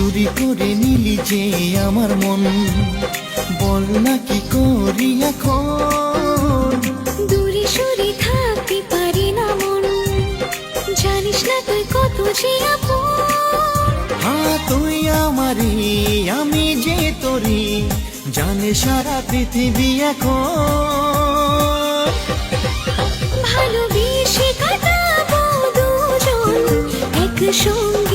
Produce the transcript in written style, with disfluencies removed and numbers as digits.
চুরি করে নিলি যে আমার মন, বল না কি করি এখন। দূরে সরে থাকতে পারি না মন, জানিস না তুই কত যে আপন। হ্যাঁ তুই আমারি, আমি যে তোরি, জানে সারা পৃথিবী এখন। ভালোবেসে কাটাবো দুজন একসঙ্গে।